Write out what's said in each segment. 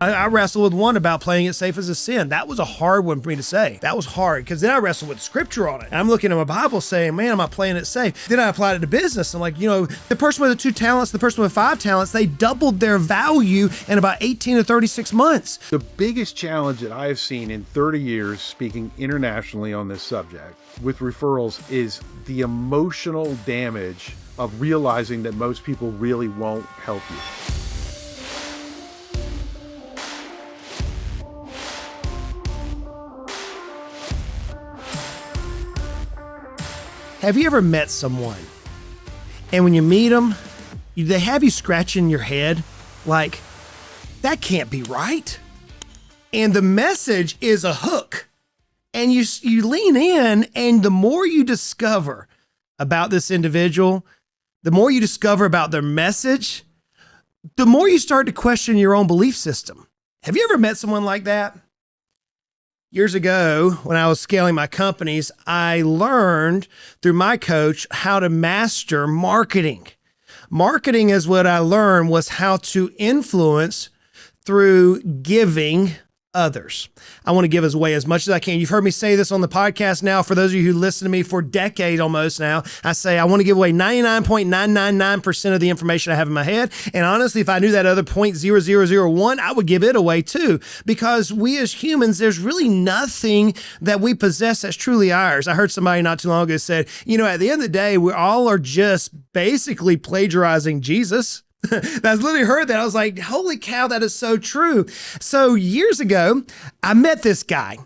I wrestled with one about playing it safe as a sin. That was a hard one for me to say. That was hard because then I wrestled with scripture on it. And I'm looking at my Bible saying, man, am I playing it safe? Then I applied it to business. I'm like, the person with the 2 talents, the person with 5 talents, they doubled their value in about 18 to 36 months. The biggest challenge that I have seen in 30 years speaking internationally on this subject with referrals is the emotional damage of realizing that most people really won't help you. Have you ever met someone and when you meet them, they have you scratching your head like, that can't be right? And the message is a hook. And you lean in, and the more you discover about this individual, the more you discover about their message, the more you start to question your own belief system. Have you ever met someone like that? Years ago, when I was scaling my companies, I learned through my coach how to master marketing. Marketing is what I learned was how to influence through giving others. I want to give away as much as I can. You've heard me say this on the podcast now. For those of you who listen to me for decades almost now, I say I want to give away 99.999% of the information I have in my head. And honestly, if I knew that other 0.0001, I would give it away too. Because we as humans, there's really nothing that we possess that's truly ours. I heard somebody not too long ago said, at the end of the day, we all are just basically plagiarizing Jesus. That's literally heard that. I was like, holy cow, that is so true. So years ago, I met this guy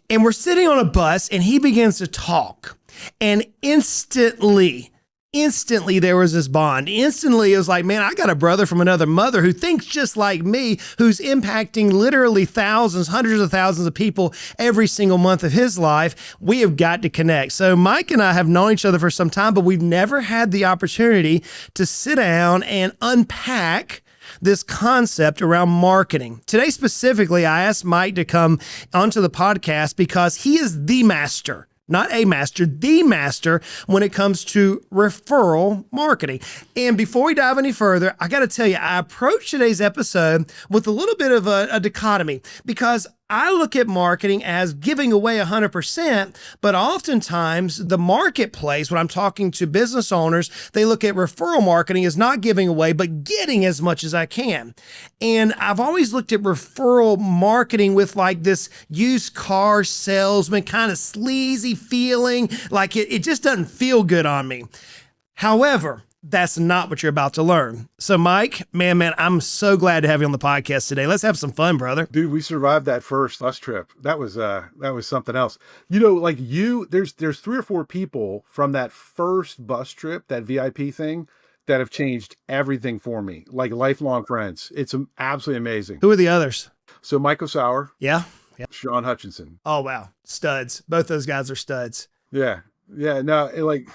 and we're sitting on a bus and he begins to talk and instantly there was this bond. Instantly, it was like, man, I got a brother from another mother who thinks just like me, who's impacting literally thousands, hundreds of thousands of people every single month of his life. We have got to connect. So Mike and I have known each other for some time, but we've never had the opportunity to sit down and unpack this concept around marketing. Today specifically, I asked Mike to come onto the podcast because he is the master. Not a master, the master when it comes to referral marketing. And before we dive any further, I got to tell you, I approached today's episode with a little bit of a dichotomy because I look at marketing as giving away 100%, but oftentimes the marketplace, when I'm talking to business owners, they look at referral marketing as not giving away, but getting as much as I can. And I've always looked at referral marketing with like this used car salesman kind of sleazy feeling, like it just doesn't feel good on me. However, that's not what you're about to learn. So Mike, man, I'm so glad to have you on the podcast today. Let's have some fun, brother. Dude, we survived that first bus trip. That was something else. There's 3 or 4 people from that first bus trip, that VIP thing, that have changed everything for me, like lifelong friends. It's absolutely amazing. Who are the others? So Michael Sauer. Yeah. Sean Hutchinson. Oh, wow. Studs. Both those guys are studs. Yeah. Yeah, no,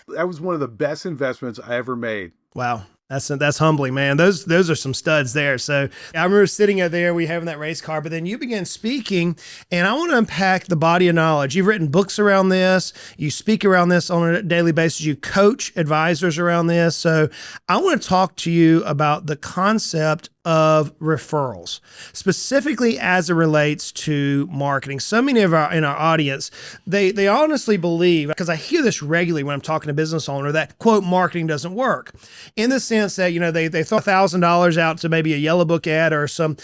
that was one of the best investments I ever made. Wow. That's humbling, man. Those are some studs there. So I remember sitting out there, we having that race car, but then you began speaking, and I want to unpack the body of knowledge. You've written books around this. You speak around this on a daily basis. You coach advisors around this. So I want to talk to you about the concept of referrals, specifically as it relates to marketing. So many of in our audience, they honestly believe, because I hear this regularly when I'm talking to a business owner, that quote, marketing doesn't work. In the sense that, they throw $1,000 out to maybe a yellow book ad or some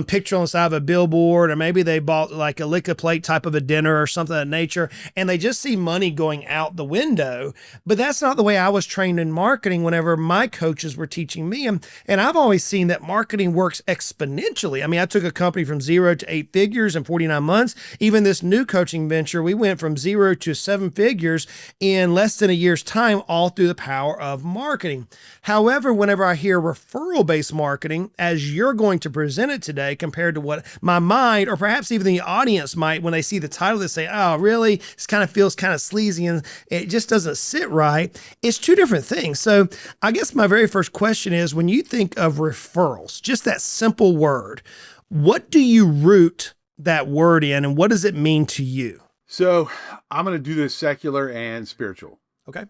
picture on the side of a billboard, or maybe they bought like a lick a plate type of a dinner or something of that nature, and they just see money going out the window. But that's not the way I was trained in marketing whenever my coaches were teaching me. And I've always seen that marketing works exponentially. I mean, I took a company from 0 to 8 figures in 49 months. Even this new coaching venture, we went from 0 to 7 figures in less than a year's time, all through the power of marketing. However, whenever I hear referral-based marketing, as you're going to present it today, compared to what my mind, or perhaps even the audience might, when they see the title, they say, oh, really? This kind of feels kind of sleazy and it just doesn't sit right. It's two different things. So I guess my very first question is, when you think of referrals, just that simple word, what do you root that word in, and what does it mean to you? So I'm going to do this secular and spiritual. Okay.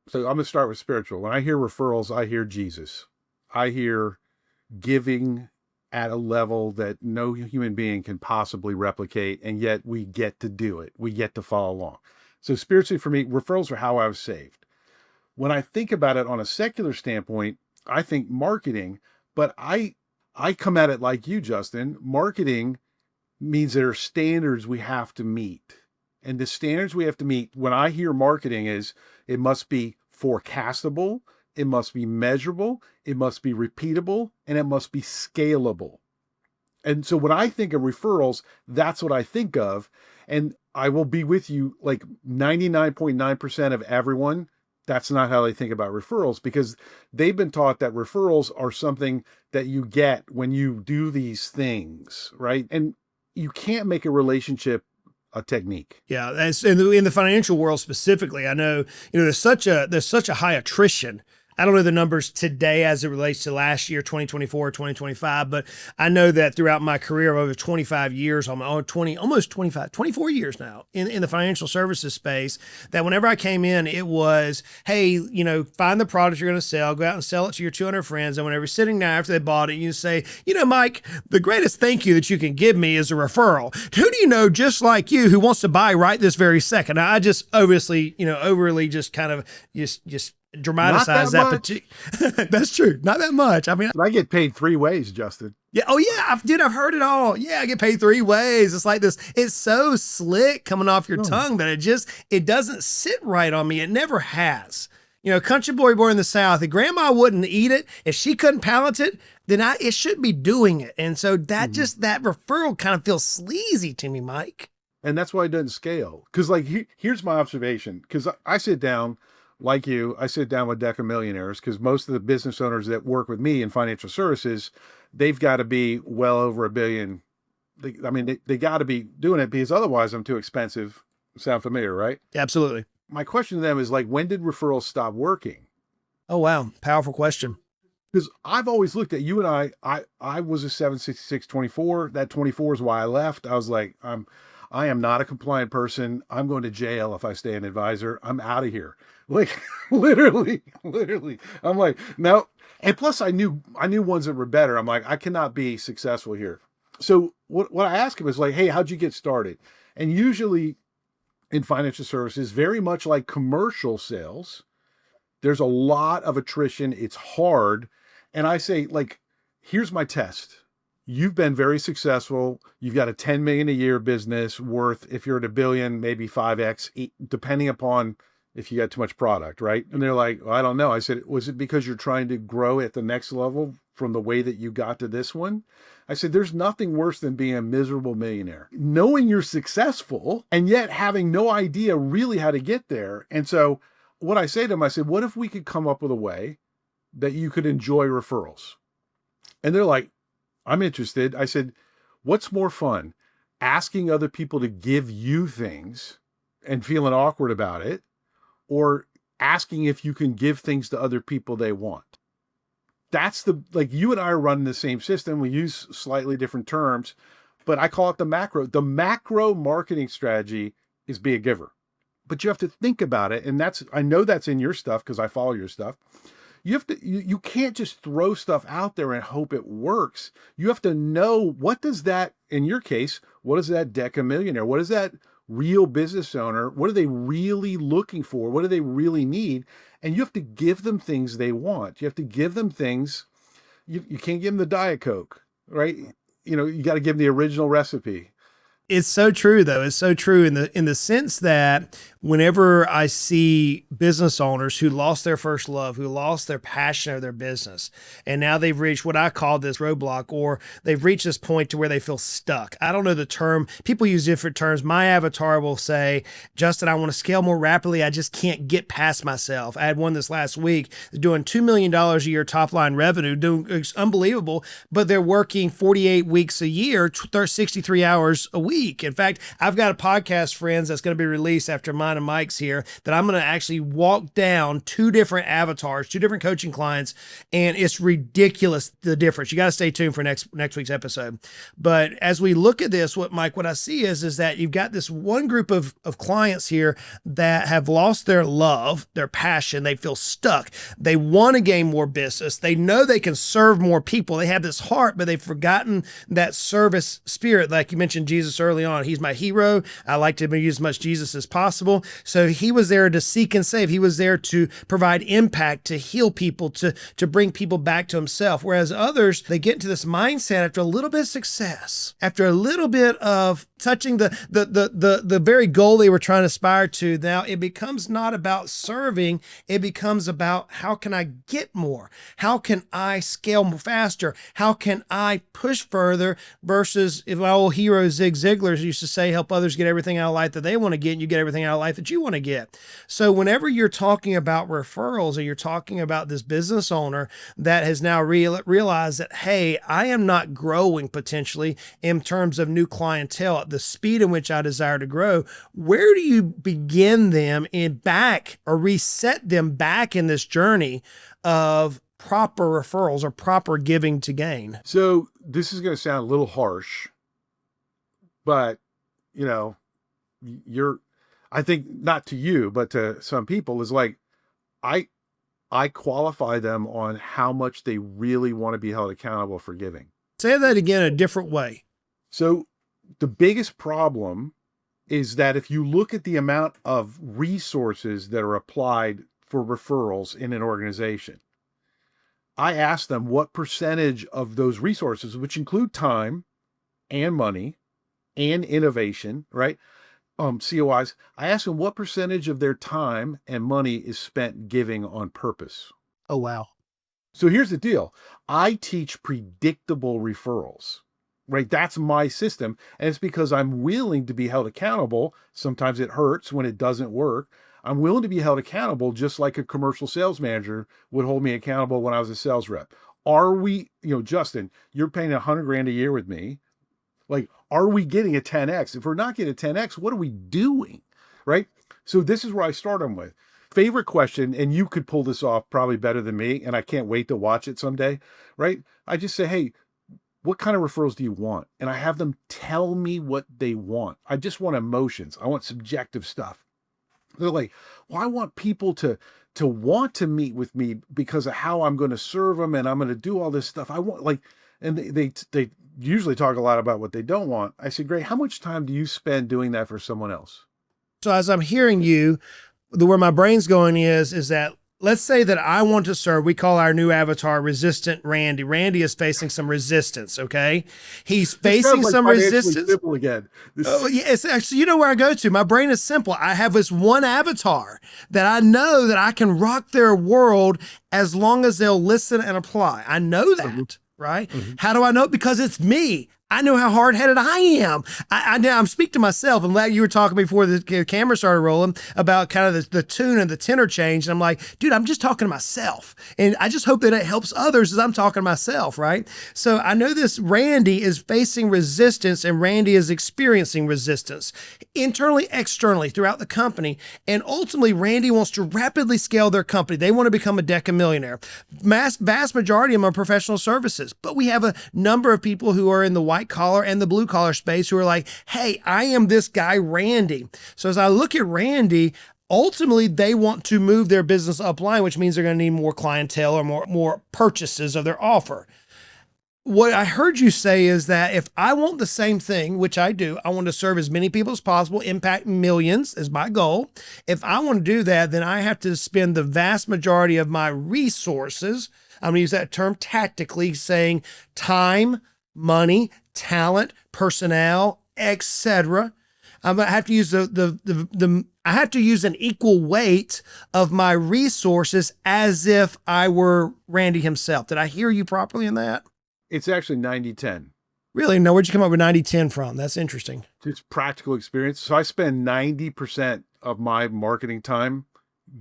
So I'm going to start with spiritual. When I hear referrals, I hear Jesus. I hear giving at a level that no human being can possibly replicate, and yet we get to do it. We get to follow along. So spiritually, for me, referrals are how I was saved. When I think about it on a secular standpoint, I think marketing, but I come at it like you, Justin. Marketing means there are standards we have to meet. And the standards we have to meet when I hear marketing is it must be forecastable, it must be measurable, it must be repeatable, and it must be scalable. And so when I think of referrals, that's what I think of. And I will be with you, like 99.9% of everyone, that's not how they think about referrals, because they've been taught that referrals are something that you get when you do these things, right? And you can't make a relationship a technique. Yeah, that's in the financial world specifically. I know, there's such a high attrition. I don't know the numbers today as it relates to last year, 2024, 2025, but I know that throughout my career of over 25 years, almost 24 years now in the financial services space, that whenever I came in, it was, hey, find the product you're going to sell, go out and sell it to your 200 friends. And whenever you're sitting down after they bought it, you say, Mike, the greatest thank you that you can give me is a referral. Who do you know just like you who wants to buy right this very second? Now, I just obviously, overly just kind of just dramatize that. That's true. Not that much. I mean, I get paid 3 ways, Justin. Yeah. Oh yeah. I've heard it all. Yeah. I get paid 3 ways. It's like this. It's so slick coming off your tongue that it doesn't sit right on me. It never has. Country boy born in the South, if grandma wouldn't eat it, if she couldn't palate it, then it should be doing it. And so that that referral kind of feels sleazy to me, Mike. And that's why it doesn't scale. Cause here's my observation. Cause I sit down, like you, I sit down with Deca millionaires, because most of the business owners that work with me in financial services, they've got to be well over $1 billion. They got to be doing it, because otherwise I'm too expensive. Sound familiar, right? Absolutely. My question to them is when did referrals stop working? Oh, wow. Powerful question. Because I've always looked at you and I was a 766-24. That 24 is why I left. I was like, I am not a compliant person. I'm going to jail if I stay an advisor. I'm out of here. Like literally. I'm like, no. And plus I knew ones that were better. I'm like, I cannot be successful here. So what I ask him is like, hey, how'd you get started? And usually in financial services, very much like commercial sales, there's a lot of attrition. It's hard. And I say, here's my test. You've been very successful. You've got a 10 million a year business worth, if you're at $1 billion, maybe 5x, depending upon if you got too much product, right? And they're like, well, I don't know. I said, was it because you're trying to grow at the next level from the way that you got to this one? I said, there's nothing worse than being a miserable millionaire, knowing you're successful and yet having no idea really how to get there. And so what I say to them, I said, what if we could come up with a way that you could enjoy referrals? And they're like, I'm interested. I said, what's more fun? Asking other people to give you things and feeling awkward about it, or asking if you can give things to other people they want? That's you and I are running the same system. We use slightly different terms, but I call it the macro. The macro marketing strategy is be a giver, but you have to think about it. And I know that's in your stuff because I follow your stuff. You can't just throw stuff out there and hope it works. You have to know, what does that, in your case, what is that Deca millionaire? What is that real business owner? What are they really looking for? What do they really need? And you have to give them things they want. You have to give them things. You can't give them the Diet Coke, right? You got to give them the original recipe. It's so true, though. It's so true in the sense that whenever I see business owners who lost their first love, who lost their passion of their business, and now they've reached what I call this roadblock, or they've reached this point to where they feel stuck. I don't know the term. People use different terms. My avatar will say, Justin, I want to scale more rapidly. I just can't get past myself. I had one this last week doing $2 million a year top line revenue, it's unbelievable, but they're working 48 weeks a year, 63 hours a week. week. In fact, I've got a podcast, friends, that's going to be released after mine and Mike's here, that I'm going to actually walk down 2 different avatars, 2 different coaching clients, and it's ridiculous, the difference. You got to stay tuned for next week's episode. But as we look at this, what I see is that you've got this one group of clients here that have lost their love, their passion. They feel stuck. They want to gain more business. They know they can serve more people. They have this heart, but they've forgotten that service spirit. Like you mentioned Jesus early on. He's my hero. I like to use as much Jesus as possible. So he was there to seek and save. He was there to provide impact, to heal people, to bring people back to himself. Whereas others, they get into this mindset after a little bit of success, after a little bit of touching the very goal they were trying to aspire to. Now it becomes not about serving. It becomes about how can I get more? How can I scale more faster? How can I push further? Versus if my old hero Zig Ziglar used to say, help others get everything out of life that they want to get, and you get everything out of life that you want to get. So whenever you're talking about referrals, or you're talking about this business owner that has now realized that, hey, I am not growing potentially in terms of new clientele at the speed in which I desire to grow, where do you begin them or reset them back in this journey of proper referrals or proper giving to gain? So this is going to sound a little harsh, but I think not to you, but to some people is like, I qualify them on how much they really want to be held accountable for giving. Say that again a different way. So the biggest problem is that if you look at the amount of resources that are applied for referrals in an organization, I ask them what percentage of those resources, which include time and money and innovation, right? COIs, I ask them what percentage of their time and money is spent giving on purpose. Oh, wow. So here's the deal. I teach predictable referrals, right? That's my system. And it's because I'm willing to be held accountable. Sometimes it hurts when it doesn't work. I'm willing to be held accountable just like a commercial sales manager would hold me accountable when I was a sales rep. Are we, Justin, you're paying $100,000 a year with me. Like, are we getting a 10X? If we're not getting a 10X, what are we doing? Right? So this is where I start them with. Favorite question, and you could pull this off probably better than me, and I can't wait to watch it someday, right? I just say, hey, what kind of referrals do you want? And I have them tell me what they want. I just want emotions. I want subjective stuff. They're like, well, I want people to want to meet with me because of how I'm going to serve them and I'm going to do all this stuff. I want and they usually talk a lot about what they don't want. I said, great. How much time do you spend doing that for someone else? So as I'm hearing you, where my brain's going is that let's say that I want to serve, we call our new avatar resistant Randy. Randy is facing some resistance, okay? He's facing some resistance. Simple again. It's actually, you know where I go to? My brain is simple. I have this one avatar that I know that I can rock their world as long as they'll listen and apply. I know that, right? Mm-hmm. How do I know? Because it's me. I know how hard-headed I am. I'm speaking to myself. I'm glad you were talking before the camera started rolling about kind of the tune and the tenor change. And I'm like, dude, I'm just talking to myself. And I just hope that it helps others as I'm talking to myself, right? So I know this Randy is facing resistance and Randy is experiencing resistance internally, externally throughout the company. And ultimately, Randy wants to rapidly scale their company. They want to become a decamillionaire. Vast majority of them are professional services. But we have a number of people who are in the white collar and the blue collar space who are like, hey, I am this guy, Randy. So as I look at Randy, ultimately they want to move their business upline, which means they're going to need more clientele or more purchases of their offer. What I heard you say is that if I want the same thing, which I do, I want to serve as many people as possible, impact millions is my goal. If I want to do that, then I have to spend the vast majority of my resources, I'm going to use that term tactically, saying time, money, talent, personnel, etc. I'm gonna have to use I have to use an equal weight of my resources as if I were Randy himself. Did I hear you properly in that? It's actually 90-10. Really? No, where'd you come up with 90-10 from? That's interesting. It's practical experience. So I spend 90% of my marketing time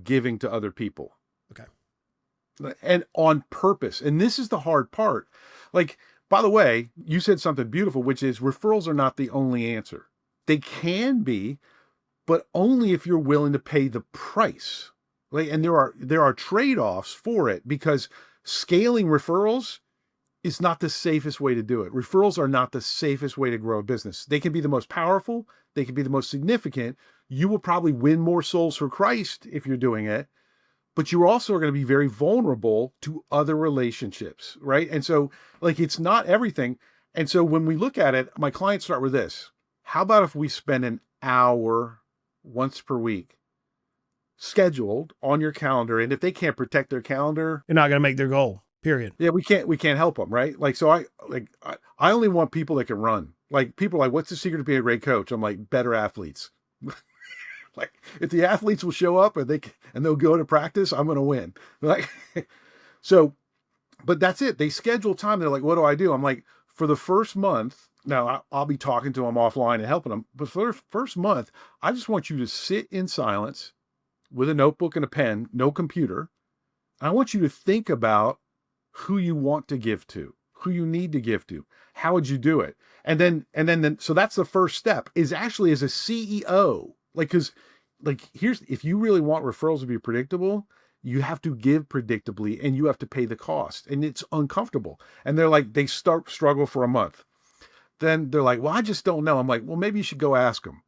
giving to other people. Okay. And on purpose. And this is the hard part. Like, By the way, you said something beautiful, which is referrals are not the only answer. They can be, but only if you're willing to pay the price. Like, and there are trade-offs for it, because scaling referrals is not the safest way to do it. Referrals are not the safest way to grow a business. They can be the most powerful. They can be the most significant. You will probably win more souls for Christ if you're doing it, but you also are going to be very vulnerable to other relationships, right? And so, like, it's not everything. And so when we look at it, my clients start with this. How about if we spend an hour once per week scheduled on your calendar? And if they can't protect their calendar, You're not going to make their goal, period. yeah, we can't help them, right? Like, so I only want people that can run. Like, people are like, what's the secret to being a great coach? I'm like, better athletes. Like, if the athletes will show up and they'll go to practice, I'm going to win. Like, so, but that's it. They schedule time. They're like, what do I do? I'm like, for the first month, now I'll be talking to them offline and helping them. But for the first month, I just want you to sit in silence with a notebook and a pen, no computer. I want you to think about who you want to give to, who you need to give to. How would you do it? And then, so that's the first step, is actually as a CEO, like, cause like, if you really want referrals to be predictable, you have to give predictably and you have to pay the cost, and it's uncomfortable. And they're like, they struggle for a month. Then they're like, well, I just don't know. I'm like, well, maybe you should go ask them.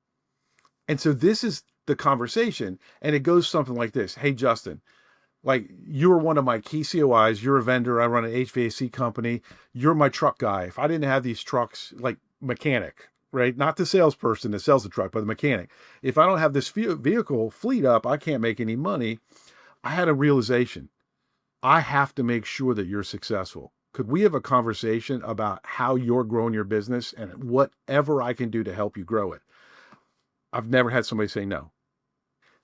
And so this is the conversation. And it goes something like this. Hey, Justin, like, you're one of my key COIs. You're a vendor. I run an HVAC company. You're my truck guy. If I didn't have these trucks, like, mechanic, right? Not the salesperson that sells the truck, but the mechanic. If I don't have this vehicle fleet up, I can't make any money. I had a realization. I have to make sure that you're successful. Could we have a conversation about how you're growing your business and whatever I can do to help you grow it? I've never had somebody say no.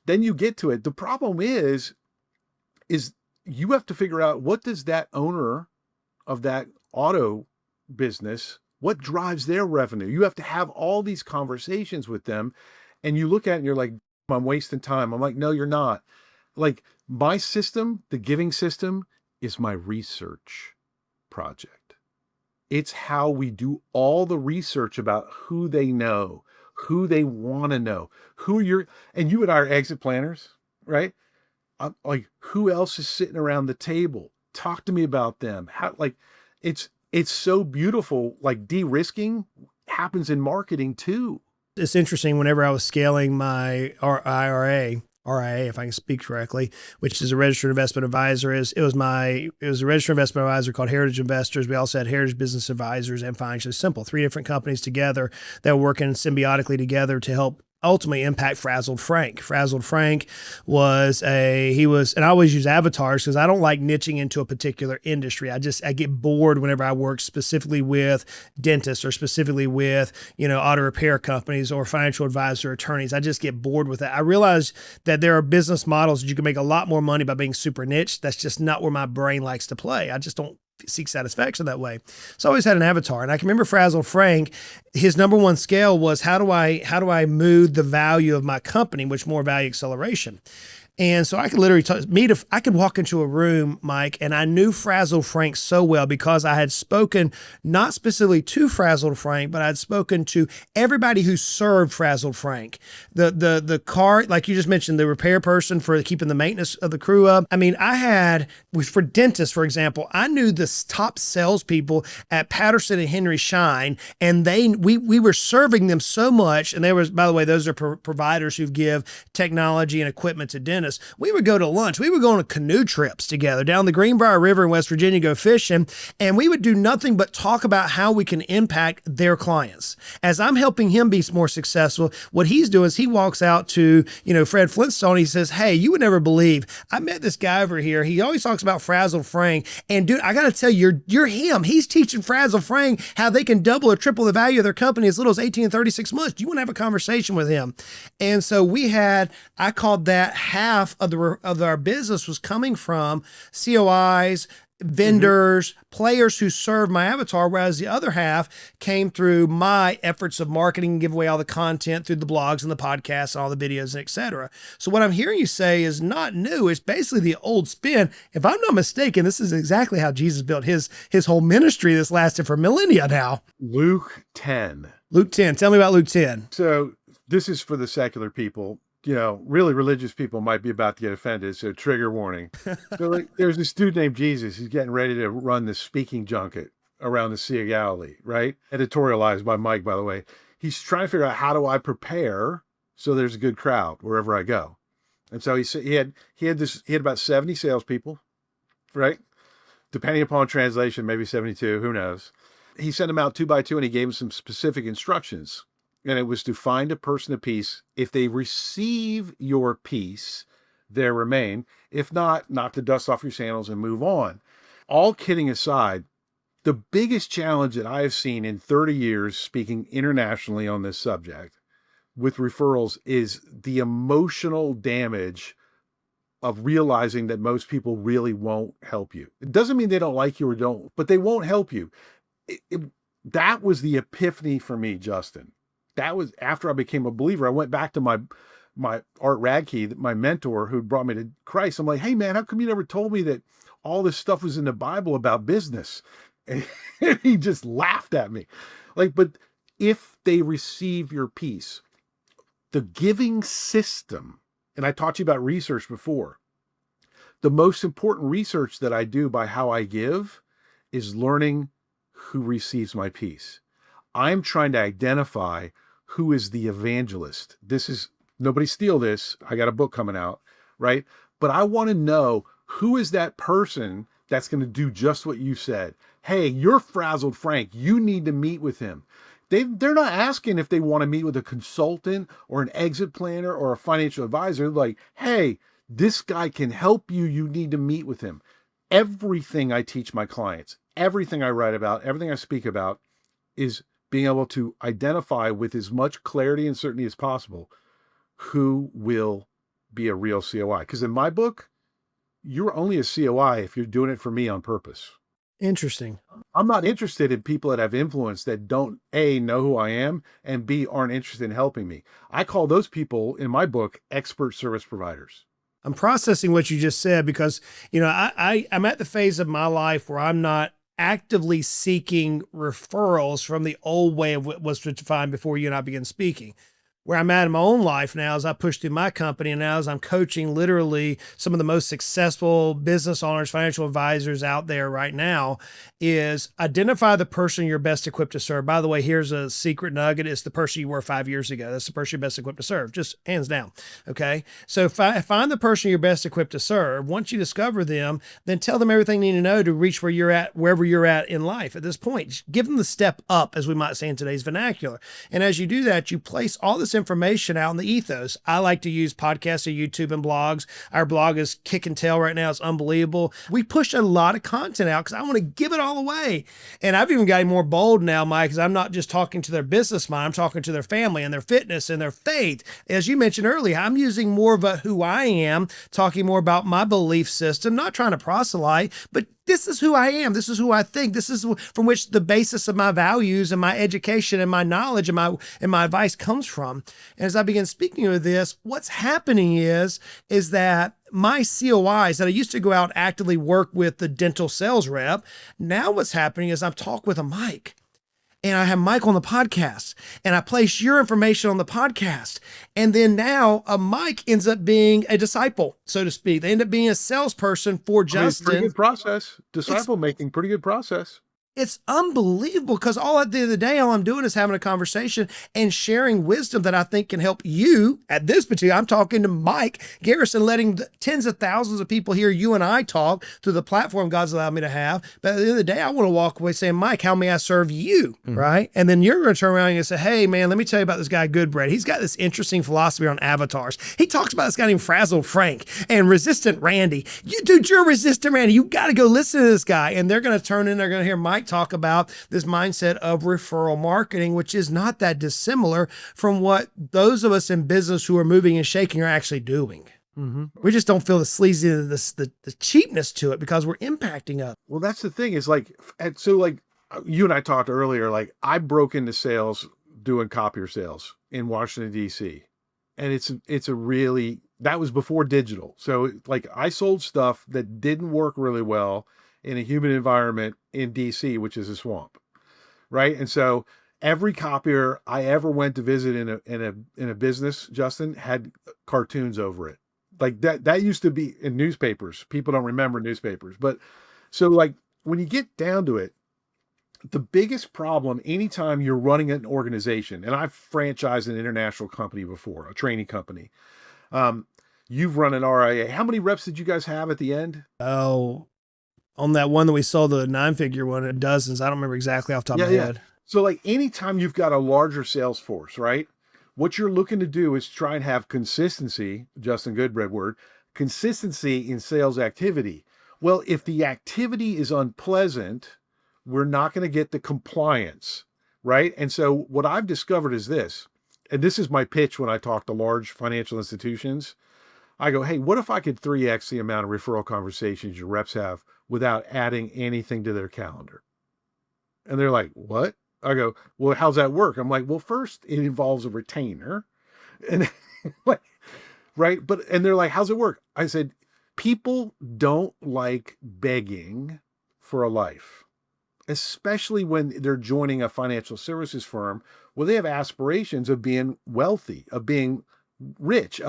Then you get to it. The problem is you have to figure out, what does that owner of that auto business, what drives their revenue? You have to have all these conversations with them, and you look at it and you're like, I'm wasting time. I'm like, no, you're not. Like, my system, the giving system, is my research project. It's how we do all the research about who they know, who they want to know, and you and I are exit planners, right? I'm like, who else is sitting around the table? Talk to me about them. How, like, it's so beautiful. Like, de-risking happens in marketing too. It's interesting. Whenever I was scaling my RIA, if I can speak correctly, which is a registered investment advisor, it was a registered investment advisor called Heritage Investors. We also had Heritage Business Advisors and Financially Simple, 3 different companies together that were working symbiotically together to help ultimately impact Frazzled Frank. Frazzled Frank and I always use avatars because I don't like niching into a particular industry. I get bored whenever I work specifically with dentists or specifically with, auto repair companies or financial advisor attorneys. I just get bored with that. I realize that there are business models that you can make a lot more money by being super niche. That's just not where my brain likes to play. I just don't seek satisfaction that way. So I always had an avatar. And I can remember Frazzled Frank, his number one scale was, how do I move the value of my company, which more value acceleration? And so I could literally I could walk into a room, Mike, and I knew Frazzled Frank so well because I had spoken not specifically to Frazzled Frank, but I'd spoken to everybody who served Frazzled Frank. The car, like you just mentioned, the repair person for keeping the maintenance of the crew up. I mean, for dentists, for example, I knew the top salespeople at Patterson and Henry Schein, and we were serving them so much. And there was, by the way, those are providers who give technology and equipment to dentists. We would go to lunch. We would go on canoe trips together down the Greenbrier River in West Virginia, go fishing, and we would do nothing but talk about how we can impact their clients. As I'm helping him be more successful, what he's doing is he walks out to, Fred Flintstone. He says, hey, you would never believe, I met this guy over here. He always talks about Frazzled Frank. And dude, I got to tell you, you're him. He's teaching Frazzled Frank how they can double or triple the value of their company as little as 18 and 36 months. Do you want to have a conversation with him? And so I called that half of our business was coming from COIs, vendors, players who serve my avatar, whereas the other half came through my efforts of marketing and give away all the content through the blogs and the podcasts and all the videos, and et cetera. So what I'm hearing you say is not new. It's basically the old spin. If I'm not mistaken, this is exactly how Jesus built his whole ministry that's lasted for millennia now. Luke 10. Luke 10. Tell me about Luke 10. So this is for the secular people. Really religious people might be about to get offended. So trigger warning. So there's this dude named Jesus. He's getting ready to run this speaking junket around the Sea of Galilee, right? Editorialized by Mike, by the way. He's trying to figure out, how do I prepare so there's a good crowd wherever I go? And so he had about 70 salespeople, right? Depending upon translation, maybe 72, who knows? He sent them out 2 by 2 and he gave them some specific instructions. And it was to find a person of peace. If they receive your peace, there remain. If not, knock the dust off your sandals and move on. All kidding aside, the biggest challenge that I have seen in 30 years speaking internationally on this subject with referrals is the emotional damage of realizing that most people really won't help you. It doesn't mean they don't like you or don't, but they won't help you. That was the epiphany for me, Justin. That was after I became a believer. I went back to my Art Radke, my mentor who brought me to Christ. I'm like, hey man, how come you never told me that all this stuff was in the Bible about business? And he just laughed at me. But if they receive your peace, the giving system, and I taught you about research before, the most important research that I do by how I give is learning who receives my peace. I'm trying to identify who is the evangelist. Nobody steal this. I got a book coming out, right? But I want to know who is that person that's going to do just what you said. Hey, you're frazzled Frank. You need to meet with him. They're not asking if they want to meet with a consultant or an exit planner or a financial advisor. Like, hey, this guy can help you. You need to meet with him. Everything I teach my clients, everything I write about, everything I speak about is being able to identify with as much clarity and certainty as possible who will be a real COI. Because in my book, you're only a COI if you're doing it for me on purpose. Interesting. I'm not interested in people that have influence that don't, A, know who I am, and B, aren't interested in helping me. I call those people in my book expert service providers. I'm processing what you just said because, I'm at the phase of my life where I'm not actively seeking referrals from the old way of what was defined before you and I began speaking. Where I'm at in my own life now as I push through my company and now as I'm coaching literally some of the most successful business owners, financial advisors out there right now, is identify the person you're best equipped to serve. By the way, here's a secret nugget. It's the person you were 5 years ago. That's the person you're best equipped to serve, just hands down. Okay. So find the person you're best equipped to serve. Once you discover them, then tell them everything you need to know to reach where you're at, wherever you're at in life at this point. Just give them the step up, as we might say in today's vernacular. And as you do that, you place all this information out in the ethos. I like to use podcasts and YouTube and blogs. Our blog is kick and tail right now. It's unbelievable. We push a lot of content out because I want to give it all away. And I've even gotten more bold now, Mike, because I'm not just talking to their business mind. I'm talking to their family and their fitness and their faith. As you mentioned earlier, I'm using more of a who I am, talking more about my belief system, not trying to proselyte, but this is who I am. This is who I think. This is from which the basis of my values and my education and my knowledge and my advice comes from. And as I begin speaking of this, what's happening is that my COIs that I used to go out and actively work with the dental sales rep, now what's happening is I'm talking with a Mike. And I have Mike on the podcast and I place your information on the podcast. And then now a Mike ends up being a disciple, so to speak. They end up being a salesperson for Justin. It's pretty good process. Disciple making, pretty good process. It's unbelievable because all at the end of the day, all I'm doing is having a conversation and sharing wisdom that I think can help you at this particular. I'm talking to Mike Garrison, letting tens of thousands of people hear you and I talk through the platform God's allowed me to have. But at the end of the day, I want to walk away saying, Mike, how may I serve you? Mm-hmm. Right. And then you're going to turn around and say, hey, man, let me tell you about this guy, Goodbread. He's got this interesting philosophy on avatars. He talks about this guy named Frazzled Frank and Resistant Randy. You're Resistant Randy. You got to go listen to this guy. And they're going to turn in, they're going to hear Mike talk about this mindset of referral marketing, which is not that dissimilar from what those of us in business who are moving and shaking are actually doing. We just don't feel the sleaziness, the cheapness to it because we're impacting others. Well, that's the thing is like, so like you and I talked earlier, like I broke into sales doing copier sales in Washington, D.C. And it's a really, that was before digital. So like I sold stuff that didn't work really well in a humid environment in DC, which is a swamp. Right. And so every copier I ever went to visit in a business, Justin, had cartoons over it. Like that used to be in newspapers. People don't remember newspapers. But so like when you get down to it, the biggest problem anytime you're running an organization, and I've franchised an international company before, a training company. You've run an RIA. How many reps did you guys have at the end? Oh, on that one that we sold, the 9-figure one, dozens. I don't remember exactly off the top of my head. So like anytime you've got a larger sales force, right? What you're looking to do is try and have consistency, Justin Goodbread word, consistency in sales activity. Well, if the activity is unpleasant, we're not going to get the compliance, right? And so what I've discovered is this, and this is my pitch when I talk to large financial institutions. I go, hey, what if I could 3x the amount of referral conversations your reps have without adding anything to their calendar? And they're like, what? I go, well, how's that work? I'm like, well, first it involves a retainer. And like, right. But, and they're like, how's it work? I said, people don't like begging for a life, especially when they're joining a financial services firm where they have aspirations of being wealthy, of being rich,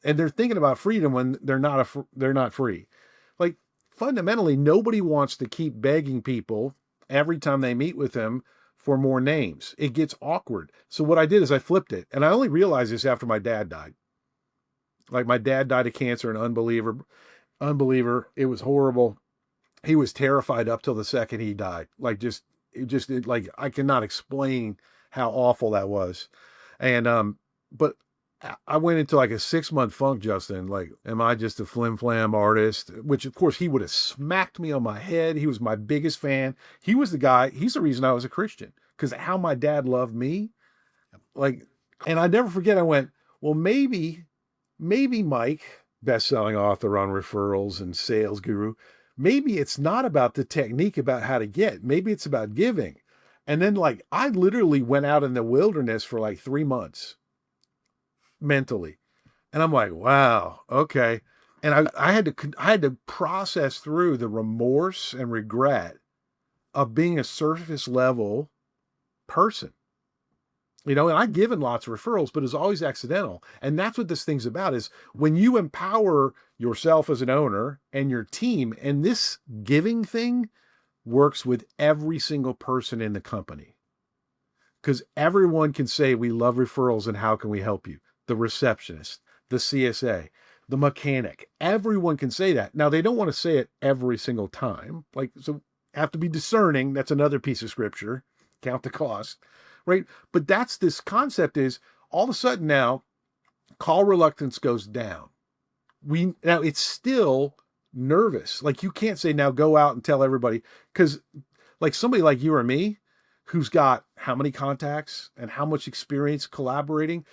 and they're thinking about freedom when they're not free. Like fundamentally, nobody wants to keep begging people every time they meet with them for more names. It gets awkward. So what I did is I flipped it, and I only realized this after my dad died. Like my dad died of cancer, an unbeliever. It was horrible. He was terrified up till the second he died. Like like I cannot explain how awful that was. And but I went into like a 6-month funk, Justin. Like, am I just a flim flam artist? Which of course he would have smacked me on my head. He was my biggest fan. He was the guy. He's the reason I was a Christian, because how my dad loved me. Like, and I never forget. I went, well, maybe Mike, best-selling author on referrals and sales guru. Maybe it's not about the technique about how to get. Maybe it's about giving. And then like I literally went out in the wilderness for like 3 months mentally. And I'm like, wow, okay. And I had to process through the remorse and regret of being a surface level person. And I've given lots of referrals, but it's always accidental. And that's what this thing's about, is when you empower yourself as an owner and your team, and this giving thing works with every single person in the company. Because everyone can say, we love referrals and how can we help you? The receptionist, the CSA, the mechanic, everyone can say that. Now, they don't want to say it every single time. Like, so have to be discerning. That's another piece of scripture. Count the cost. Right. But that's this concept is all of a sudden now call reluctance goes down. Now it's still nervous. Like you can't say now go out and tell everybody, because like somebody like you or me who's got how many contacts and how much experience collaborating,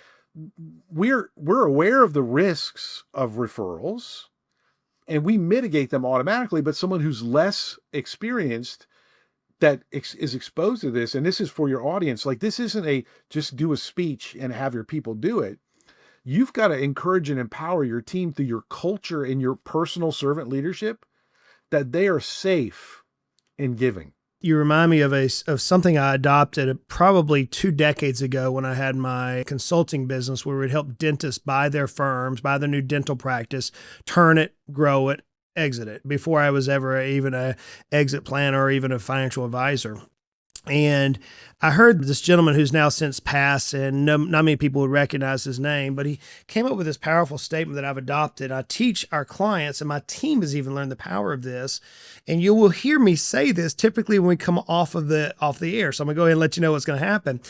we're aware of the risks of referrals and we mitigate them automatically. But someone who's less experienced that is exposed to this, and this is for your audience, like this isn't a just do a speech and have your people do it. You've got to encourage and empower your team through your culture and your personal servant leadership that they are safe in giving. You remind me of something I adopted probably 2 decades ago when I had my consulting business, where we'd help dentists buy their firms, buy their new dental practice, turn it, grow it, exit it, before I was ever even a exit planner or even a financial advisor. And I heard this gentleman who's now since passed, and not many people would recognize his name, but he came up with this powerful statement that I've adopted. I teach our clients, and my team has even learned the power of this. And you will hear me say this typically when we come off the air. So I'm gonna go ahead and let you know what's going to happen.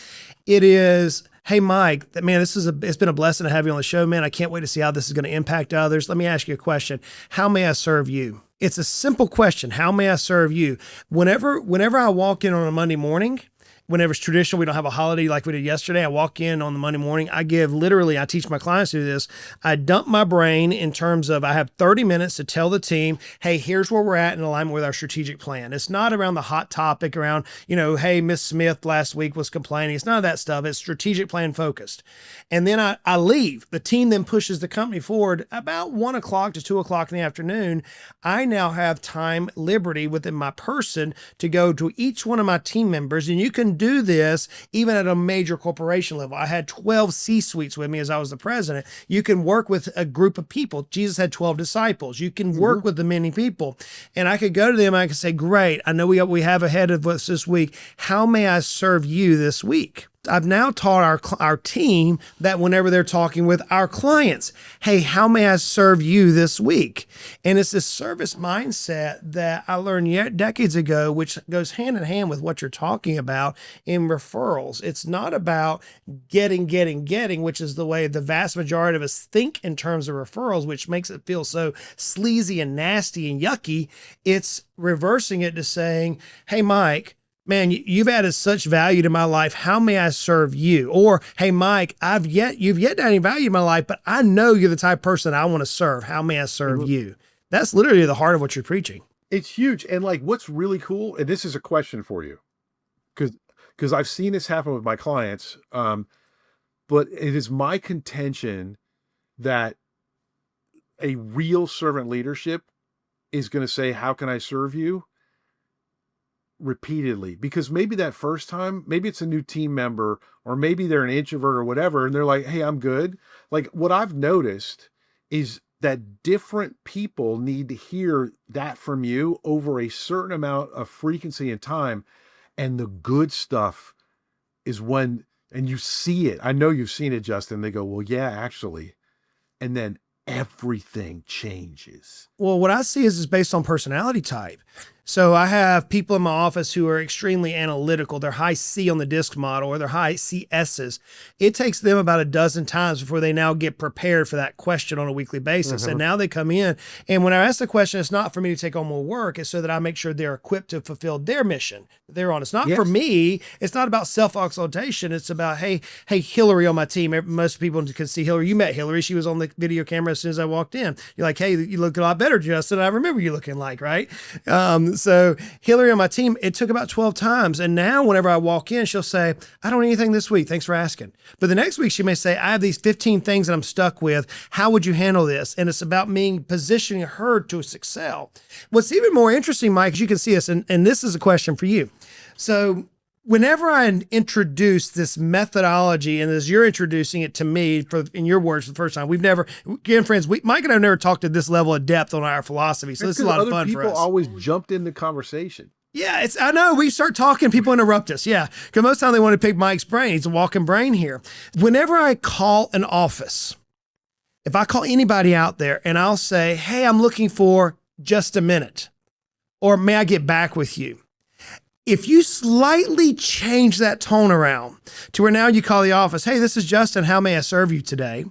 It is, hey, Mike, man, it's been a blessing to have you on the show, man. I can't wait to see how this is going to impact others. Let me ask you a question. How may I serve you? It's a simple question. How may I serve you? Whenever I walk in on a Monday morning whenever it's traditional, we don't have a holiday like we did yesterday. I walk in on the Monday morning. I teach my clients to do this. I dump my brain in terms of I have 30 minutes to tell the team, hey, here's where we're at in alignment with our strategic plan. It's not around the hot topic around, hey, Miss Smith last week was complaining. It's none of that stuff. It's strategic plan focused. And then I leave. The team then pushes the company forward about 1 o'clock to 2 o'clock in the afternoon. I now have time, liberty within my person to go to each one of my team members. And you can do this even at a major corporation level. I had 12 C-suites with me as I was the president. You can work with a group of people. Jesus had 12 disciples. You can work with the many people. And I could go to them and I could say, great, I know we have ahead of us this week. How may I serve you this week? I've now taught our team that whenever they're talking with our clients, hey, how may I serve you this week? And it's this service mindset that I learned decades ago, which goes hand in hand with what you're talking about in referrals. It's not about getting, which is the way the vast majority of us think in terms of referrals, which makes it feel so sleazy and nasty and yucky. It's reversing it to saying, hey, Mike, man, you've added such value to my life. How may I serve you? Or, hey, Mike, you've yet to add any value in my life, but I know you're the type of person I want to serve. How may I serve you? That's literally the heart of what you're preaching. It's huge. And like, what's really cool, and this is a question for you, because I've seen this happen with my clients, but it is my contention that a real servant leadership is going to say, how can I serve you? Repeatedly, because maybe that first time, maybe it's a new team member, or maybe they're an introvert or whatever, and they're like, hey, I'm good. Like, what I've noticed is that different people need to hear that from you over a certain amount of frequency and time. And the good stuff is when, and you see it. I know you've seen it, Justin. They go, well, yeah, actually. And then everything changes. Well, what I see is based on personality type. So I have people in my office who are extremely analytical. They're high C on the DISC model, or they're high CSs. It takes them about a dozen times before they now get prepared for that question on a weekly basis. And now they come in, and when I ask the question, it's not for me to take on more work. It's so that I make sure they're equipped to fulfill their mission that they're on. It's not for me. It's not about self-exaltation. It's about, hey, Hillary on my team. Most people can see Hillary. You met Hillary. She was on the video camera as soon as I walked in. You're like, hey, you look a lot better, Justin. I remember you looking like, right? So Hillary on my team, it took about 12 times. And now whenever I walk in, she'll say, I don't need anything this week. Thanks for asking. But the next week she may say, I have these 15 things that I'm stuck with. How would you handle this? And it's about me positioning her to excel. What's even more interesting, Mike, is you can see this, and this is a question for you. So whenever I introduce this methodology, and as you're introducing it to me, in your words, for the first time, friends, Mike and I have never talked at this level of depth on our philosophy. So this is a lot of fun for us. People always jumped in the conversation. Yeah, I know. We start talking, people interrupt us. Yeah, because most of the time they want to pick Mike's brain. He's a walking brain here. Whenever I call an office, if I call anybody out there and I'll say, hey, I'm looking for just a minute, or may I get back with you? If you slightly change that tone around to where now you call the office, hey, this is Justin, how may I serve you today?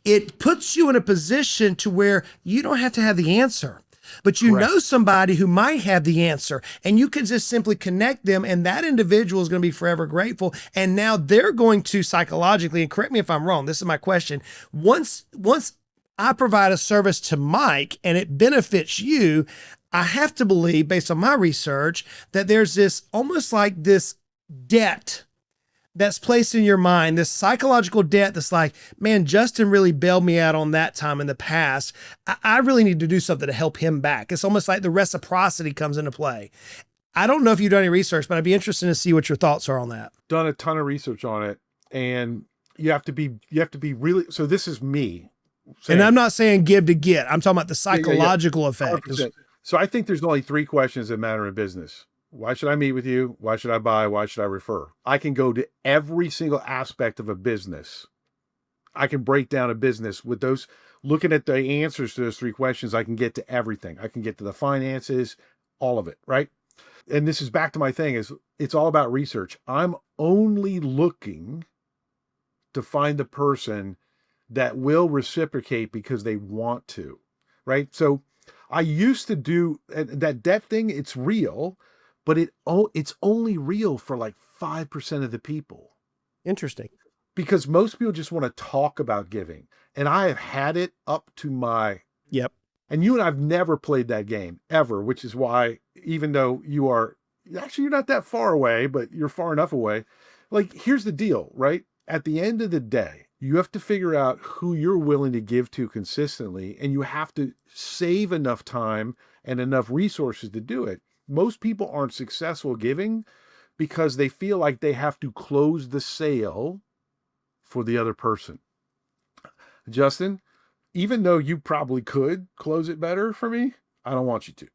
It puts you in a position to where you don't have to have the answer, but you know somebody who might have the answer, and you can just simply connect them, and that individual is going to be forever grateful. And now they're going to psychologically, and correct me if I'm wrong, this is my question, once I provide a service to Mike and it benefits you, I have to believe, based on my research, that there's this almost like this debt that's placed in your mind, this psychological debt that's like, man, Justin really bailed me out on that time in the past. I really need to do something to help him back. It's almost like the reciprocity comes into play. I don't know if you've done any research, but I'd be interested to see what your thoughts are on that. Done a ton of research on it, and you have to be really, so this is me saying, and I'm not saying give to get. I'm talking about the psychological effect. 100%. So I think there's only 3 questions that matter in business. Why should I meet with you? Why should I buy? Why should I refer? I can go to every single aspect of a business. I can break down a business with those, looking at the answers to those 3 questions. I can get to everything. I can get to the finances, all of it, right? And this is back to my thing, is it's all about research. I'm only looking to find the person that will reciprocate because they want to, right? So I used to do that debt thing. It's real, but it's only real for like 5% of the people. Interesting. Because most people just want to talk about giving. And I have had it up to my... Yep. And you and I've never played that game ever, which is why, even though you're not that far away, but you're far enough away. Like, here's the deal, right? At the end of the day, you have to figure out who you're willing to give to consistently, and you have to save enough time and enough resources to do it. Most people aren't successful giving because they feel like they have to close the sale for the other person. Justin, even though you probably could close it better for me, I don't want you to.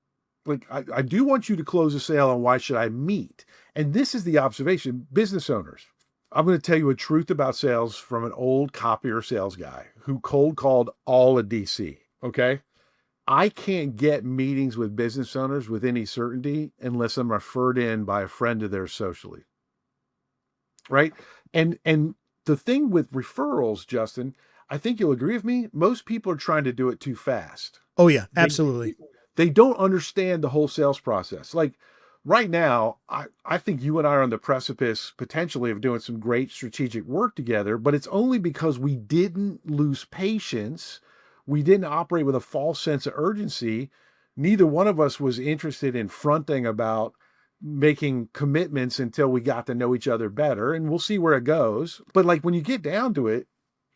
Like, I do want you to close a sale on why should I meet. And this is the observation, business owners. I'm going to tell you a truth about sales from an old copier sales guy who cold called all of DC. Okay. I can't get meetings with business owners with any certainty unless I'm referred in by a friend of theirs socially. Right. And the thing with referrals, Justin, I think you'll agree with me. Most people are trying to do it too fast. Oh yeah, absolutely. They don't understand the whole sales process. Like right now, I think you and I are on the precipice potentially of doing some great strategic work together, but it's only because we didn't lose patience. We didn't operate with a false sense of urgency. Neither one of us was interested in fronting about making commitments until we got to know each other better, and we'll see where it goes. But like when you get down to it,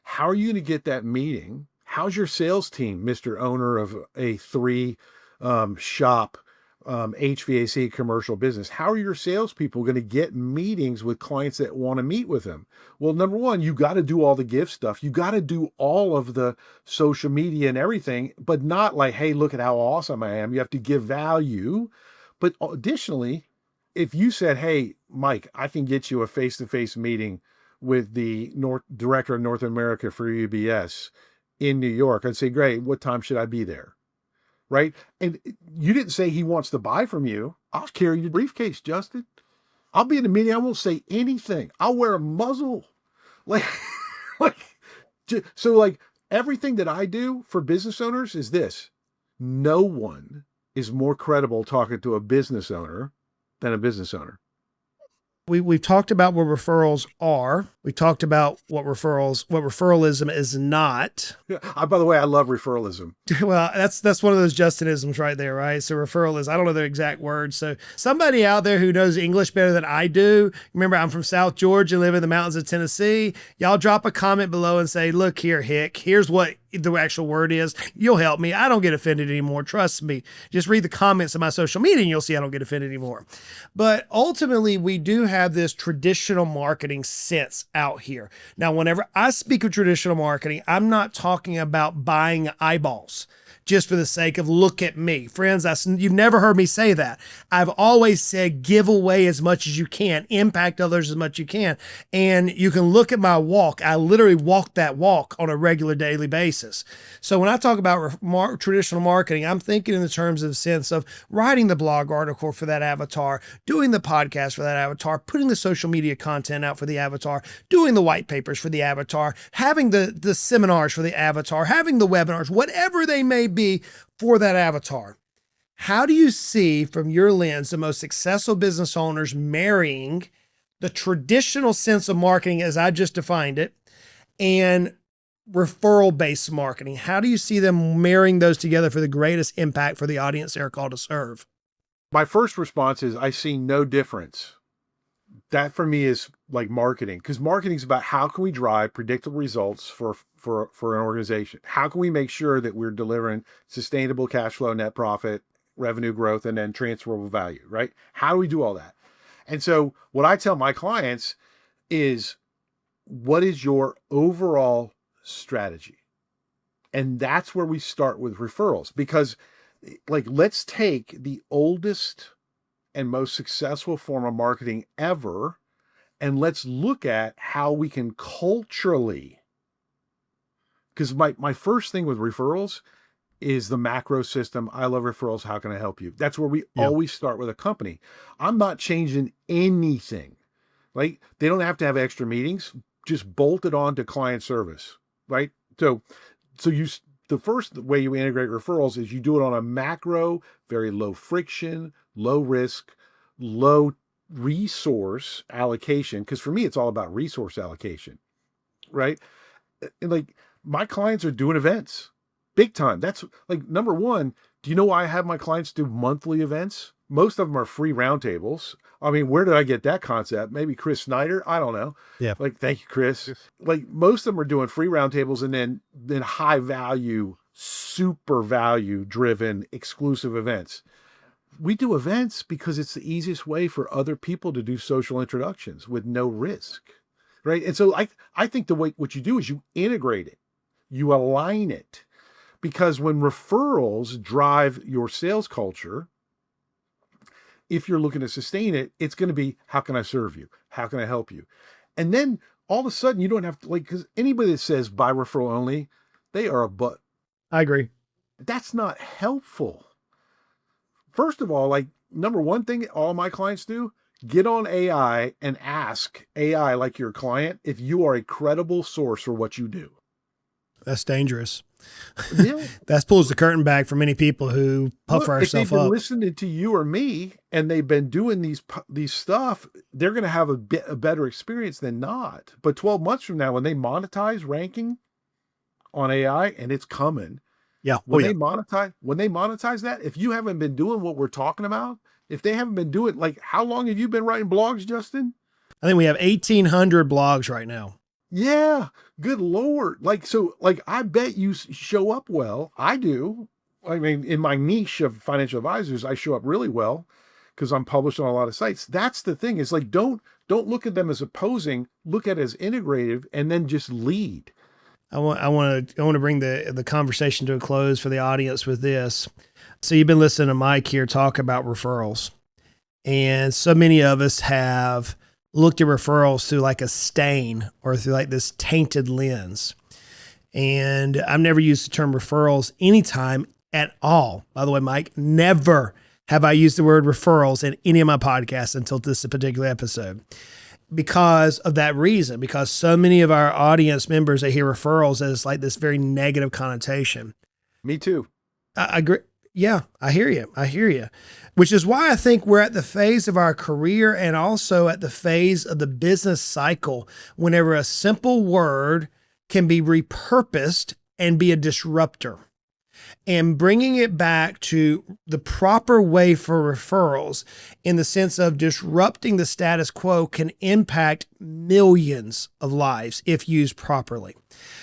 how are you going to get that meeting? How's your sales team, Mr. Owner of a 3-shop HVAC commercial business? How are your salespeople going to get meetings with clients that want to meet with them? Well, number one, you got to do all the gift stuff. You got to do all of the social media and everything, but not like, hey, look at how awesome I am. You have to give value. But additionally, if you said, hey, Mike, I can get you a face-to-face meeting with the director of North America for UBS in New York, I'd say, great, what time should I be there? Right? And you didn't say he wants to buy from you. I'll carry your briefcase, Justin. I'll be in the meeting. I won't say anything. I'll wear a muzzle. Like, so like everything that I do for business owners is this. No one is more credible talking to a business owner than a business owner. We've talked about what referrals are. We talked about what referralism is not. Yeah. By the way, I love referralism. Well, that's one of those Justinisms right there, right? So referral is, I don't know the exact words. So somebody out there who knows English better than I do, remember I'm from South Georgia, live in the mountains of Tennessee. Y'all drop a comment below and say, look here, Hick, here's what the actual word is. You'll help me. I don't get offended anymore. Trust me. Just read the comments on my social media and you'll see I don't get offended anymore. But ultimately, we do have this traditional marketing sense out here. Now, whenever I speak of traditional marketing, I'm not talking about buying eyeballs just for the sake of look at me. Friends, you've never heard me say that. I've always said give away as much as you can, impact others as much as you can. And you can look at my walk. I literally walk that walk on a regular daily basis. So when I talk about traditional marketing, I'm thinking in the terms of the sense of writing the blog article for that avatar, doing the podcast for that avatar, putting the social media content out for the avatar, doing the white papers for the avatar, having the seminars for the avatar, having the webinars, whatever they may be for that avatar. How do you see from your lens the most successful business owners marrying the traditional sense of marketing as I just defined it and referral-based marketing? How do you see them marrying those together for the greatest impact for the audience they're called to serve? My first response is I see no difference. That for me is like marketing, because marketing is about how can we drive predictable results for an organization? How can we make sure that we're delivering sustainable cash flow, net profit, revenue growth, and then transferable value, right? How do we do all that? And so what I tell my clients is, what is your overall strategy? And that's where we start with referrals, because like, let's take the oldest and most successful form of marketing ever, and let's look at how we can culturally, because my first thing with referrals is the macro system. I love referrals. How can I help you? That's where we always start with a company. I'm not changing anything. Like, they don't have to have extra meetings, just bolt it on to client service, right? So the first way you integrate referrals is you do it on a macro, very low friction, low risk, low resource allocation, because for me, it's all about resource allocation, right? And like my clients are doing events big time. That's like number one. Do you know why I have my clients do monthly events? Most of them are free roundtables. I mean, where did I get that concept? Maybe Chris Snyder? I don't know. Yeah. Like, thank you, Chris. Like most of them are doing free roundtables and then high value, super value driven exclusive events. We do events because it's the easiest way for other people to do social introductions with no risk, right? And so I think the way what you do is you integrate it, you align it, because when referrals drive your sales culture, if you're looking to sustain it, it's going to be, how can I serve you? How can I help you? And then all of a sudden you don't have to, like, because anybody that says buy referral only, they are a butt. I agree. That's not helpful. First of all, like number one thing all my clients do, get on AI and ask AI, like your client, if you are a credible source for what you do. That's dangerous. Yeah. That pulls the curtain back for many people who puff ourselves up. If they've been listening to you or me and they've been doing these stuff, they're going to have a better experience than not. But 12 months from now, when they monetize ranking on AI, and it's coming, yeah, when they monetize that, if you haven't been doing what we're talking about, if they haven't been doing, like, how long have you been writing blogs, Justin? I think we have 1,800 blogs right now. Yeah, good Lord. Like, so, like, I bet you show up well. I do. I mean, in my niche of financial advisors, I show up really well because I'm published on a lot of sites. That's the thing, is like, don't look at them as opposing, look at it as integrative, and then just lead. I want to bring the conversation to a close for the audience with this. So you've been listening to Mike here talk about referrals, and so many of us have looked at referrals through like a stain or through like this tainted lens. And I've never used the term referrals anytime at all. By the way, Mike, never have I used the word referrals in any of my podcasts until this particular episode. Because of that reason, because so many of our audience members, they hear referrals as like this very negative connotation. Me too. I agree. Yeah, I hear you. Which is why I think we're at the phase of our career and also at the phase of the business cycle whenever a simple word can be repurposed and be a disruptor. And bringing it back to the proper way for referrals in the sense of disrupting the status quo can impact millions of lives if used properly.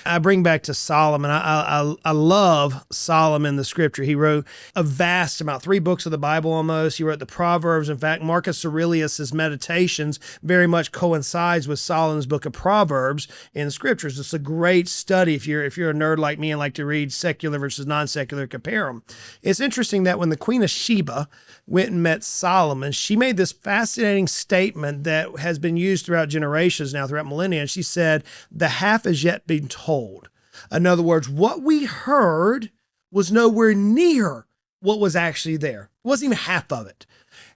I bring back to Solomon. I love Solomon, the scripture. He wrote a vast amount, 3 books of the Bible almost. He wrote the Proverbs. In fact, Marcus Aurelius's Meditations very much coincides with Solomon's book of Proverbs in the scriptures. It's a great study if you're a nerd like me and like to read secular versus non-secular, compare them. It's interesting that when the Queen of Sheba went and met Solomon, she made this fascinating statement that has been used throughout generations now, throughout millennia. And she said, the half is yet being told. In other words, what we heard was nowhere near what was actually there. It wasn't even half of it.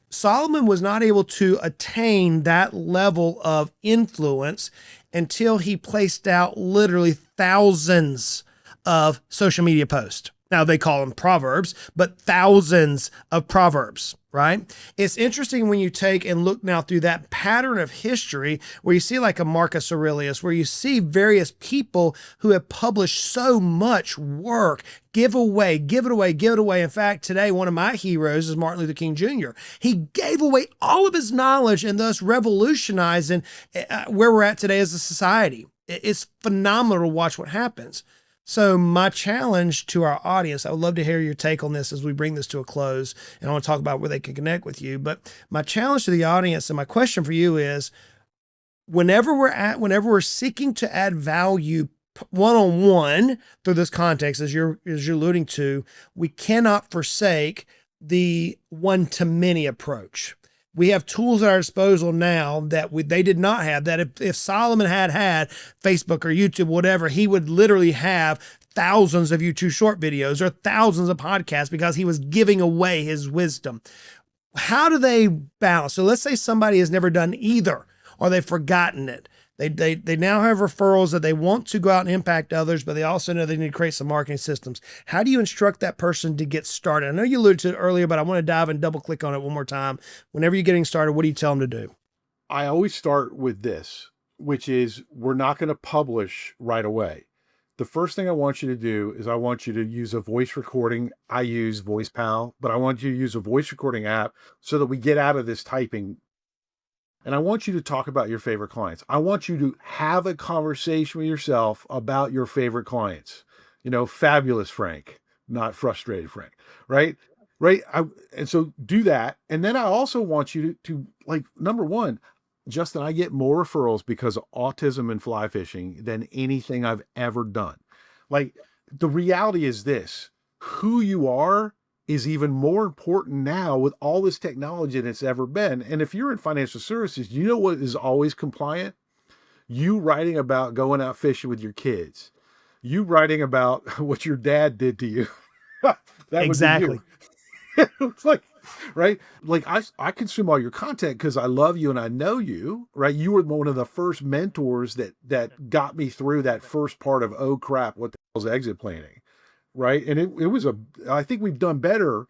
Solomon was not able to attain that level of influence until he placed out literally thousands of social media posts. Now they call them Proverbs, but thousands of Proverbs, right? It's interesting when you take and look now through that pattern of history where you see like a Marcus Aurelius, where you see various people who have published so much work, give it away. In fact, today, one of my heroes is Martin Luther King Jr. He gave away all of his knowledge and thus revolutionizing where we're at today as a society. It's phenomenal to watch what happens. So my challenge to our audience, I would love to hear your take on this as we bring this to a close, and I want to talk about where they can connect with you. But my challenge to the audience and my question for you is, whenever we're seeking to add value one-on-one through this context, as you're alluding to, we cannot forsake the one-to-many approach. We have tools at our disposal now that they did not have, that if Solomon had Facebook or YouTube, whatever, he would literally have thousands of YouTube short videos or thousands of podcasts because he was giving away his wisdom. How do they balance? So let's say somebody has never done either or they've forgotten it. They now have referrals that they want to go out and impact others, but they also know they need to create some marketing systems. How do you instruct that person to get started? I know you alluded to it earlier, but I want to dive and double click on it one more time. Whenever you're getting started, what do you tell them to do? I always start with this, which is we're not going to publish right away. The first thing I want you to do is I want you to use a voice recording. I use VoicePal, but I want you to use a voice recording app so that we get out of this typing. And I want you to talk about your favorite clients. I want you to have a conversation with yourself about your favorite clients. Fabulous Frank, not frustrated Frank, right? Right. And so do that. And then I also want you to like, number one, Justin, I get more referrals because of autism and fly fishing than anything I've ever done. Like, the reality is this: who you are is even more important now with all this technology than it's ever been. And if you're in financial services, you know what is always compliant? You writing about going out fishing with your kids. You writing about what your dad did to you. That Exactly. would be you. It's like, right? Like I consume all your content because I love you and I know you, right? You were one of the first mentors that got me through that first part of, oh crap, what the hell's exit planning? Right. And it was I think we've done better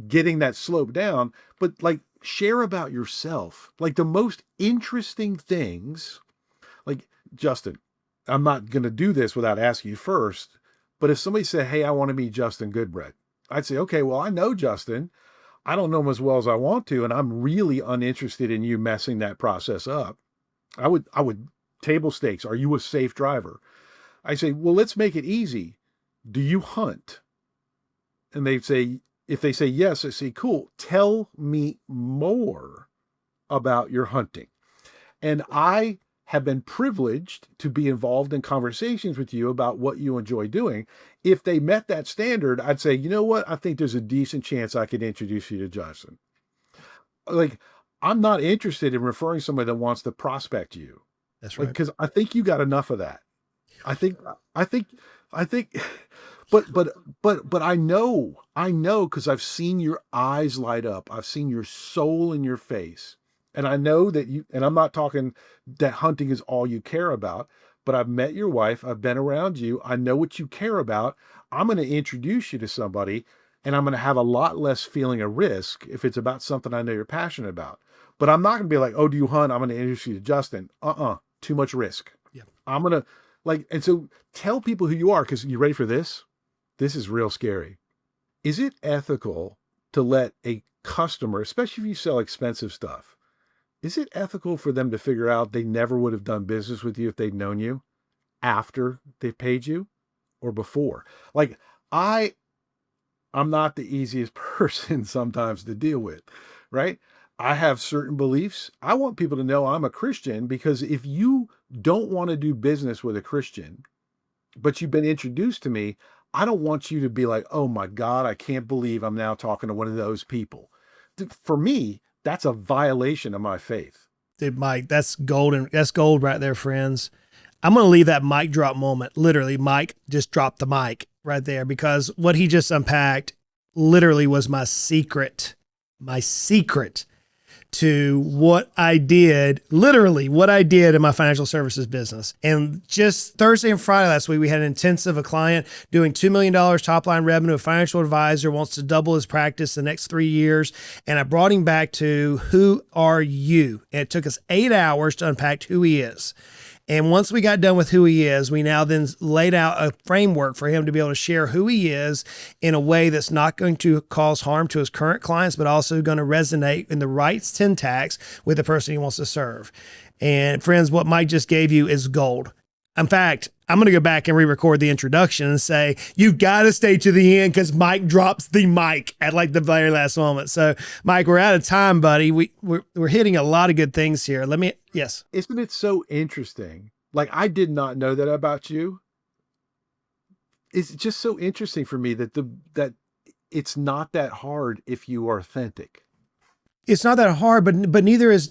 getting that slope down, but like share about yourself, like the most interesting things. Like, Justin, I'm not going to do this without asking you first, but if somebody said, hey, I want to meet Justin Goodbread, I'd say, okay, well, I know Justin. I don't know him as well as I want to, and I'm really uninterested in you messing that process up. I would table stakes. Are you a safe driver? I say, well, let's make it easy. Do you hunt? And they say, if they say yes, I say, cool, tell me more about your hunting. And I have been privileged to be involved in conversations with you about what you enjoy doing. If they met that standard, I'd say, you know what? I think there's a decent chance I could introduce you to Justin. Like, I'm not interested in referring somebody that wants to prospect you. That's right. Because I think you got enough of that. I think, but I know, because I've seen your eyes light up. I've seen your soul in your face. And I know that and I'm not talking that hunting is all you care about, but I've met your wife. I've been around you. I know what you care about. I'm going to introduce you to somebody, and I'm going to have a lot less feeling of risk if it's about something I know you're passionate about. But I'm not going to be like, oh, do you hunt? I'm going to introduce you to Justin. Too much risk. Yeah. I'm going to and so tell people who you are, because you ready for this? This is real scary. Is it ethical to let a customer, especially if you sell expensive stuff, is it ethical for them to figure out they never would have done business with you if they'd known you after they paid you or before? Like, I'm not the easiest person sometimes to deal with, right? I have certain beliefs. I want people to know I'm a Christian, because if you don't want to do business with a Christian, but you've been introduced to me, I don't want you to be like, oh my God, I can't believe I'm now talking to one of those people. For me, that's a violation of my faith. Dude, Mike, that's golden. That's gold right there, friends. I'm going to leave that mic drop moment. Literally, Mike just dropped the mic right there, because what he just unpacked literally was my secret to what I did, literally what I did in my financial services business. And just Thursday and Friday last week, we had an intensive, a client doing $2 million top line revenue, a financial advisor wants to double his practice the next 3 years. And I brought him back to, who are you? And it took us 8 hours to unpack who he is. And once we got done with who he is, we now then laid out a framework for him to be able to share who he is in a way that's not going to cause harm to his current clients, but also going to resonate in the right syntax with the person he wants to serve. And friends, what Mike just gave you is gold. In fact, I'm going to go back and re-record the introduction and say, you got to stay to the end, because Mike drops the mic at like the very last moment. So Mike, we're out of time, buddy. We're hitting a lot of good things here. Yes. Isn't it so interesting? Like, I did not know that about you. It's just so interesting for me that it's not that hard if you are authentic. It's not that hard, but neither is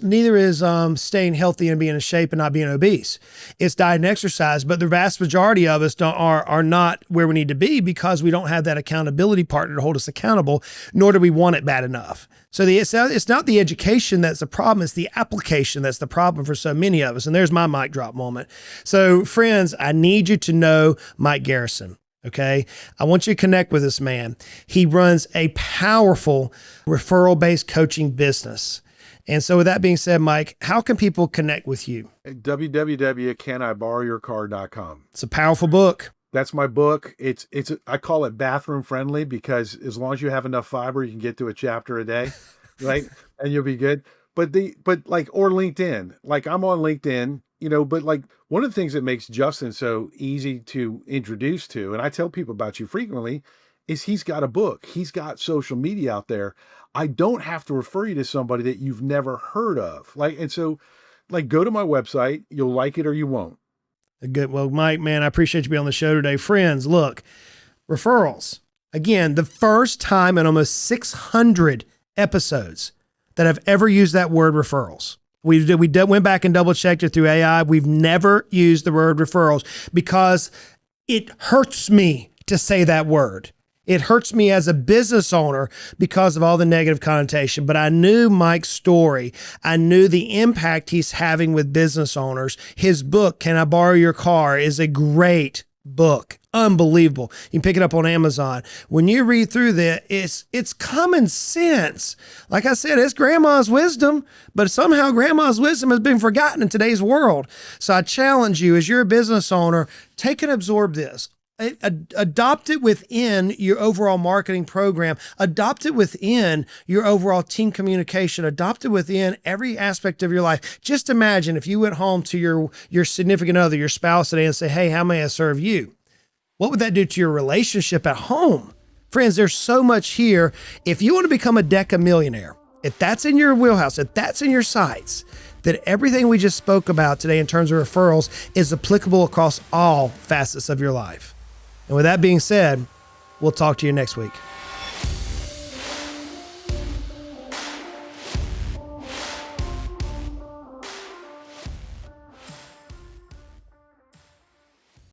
staying healthy and being in shape and not being obese. It's diet and exercise, but the vast majority of us are not where we need to be because we don't have that accountability partner to hold us accountable, nor do we want it bad enough. So it's not the education that's the problem, it's the application that's the problem for so many of us. And there's my mic drop moment. So friends, I need you to know Mike Garrison. Okay. I want you to connect with this man. He runs a powerful referral-based coaching business. And so with that being said, Mike, how can people connect with you? www.caniborrowyourcar.com. It's a powerful book. That's my book. I call it bathroom friendly because as long as you have enough fiber, you can get to a chapter a day, right? And you'll be good. Or LinkedIn, like I'm on LinkedIn, but like one of the things that makes Justin so easy to introduce to, and I tell people about you frequently, is he's got a book. He's got social media out there. I don't have to refer you to somebody that you've never heard of. And so go to my website, you'll like it or you won't. Good. Well, Mike, man, I appreciate you being on the show today. Friends, look, referrals. Again, the first time in almost 600 episodes that I've ever used that word referrals. We went back and double checked it through AI. We've never used the word referrals because it hurts me to say that word. It hurts me as a business owner because of all the negative connotation, but I knew Mike's story. I knew the impact he's having with business owners. His book, Can I Borrow Your Car, is a great book. Unbelievable. You can pick it up on Amazon. When you read through that, it's common sense. Like I said, it's grandma's wisdom, but somehow grandma's wisdom has been forgotten in today's world. So I challenge you, as you're a business owner, take and absorb this. Adopt it within your overall marketing program. Adopt it within your overall team communication. Adopt it within every aspect of your life. Just imagine if you went home to your significant other, your spouse today, and say, hey, how may I serve you? What would that do to your relationship at home? Friends, there's so much here. If you want to become a Deca millionaire, if that's in your wheelhouse, if that's in your sights, that everything we just spoke about today in terms of referrals is applicable across all facets of your life. And with that being said, we'll talk to you next week.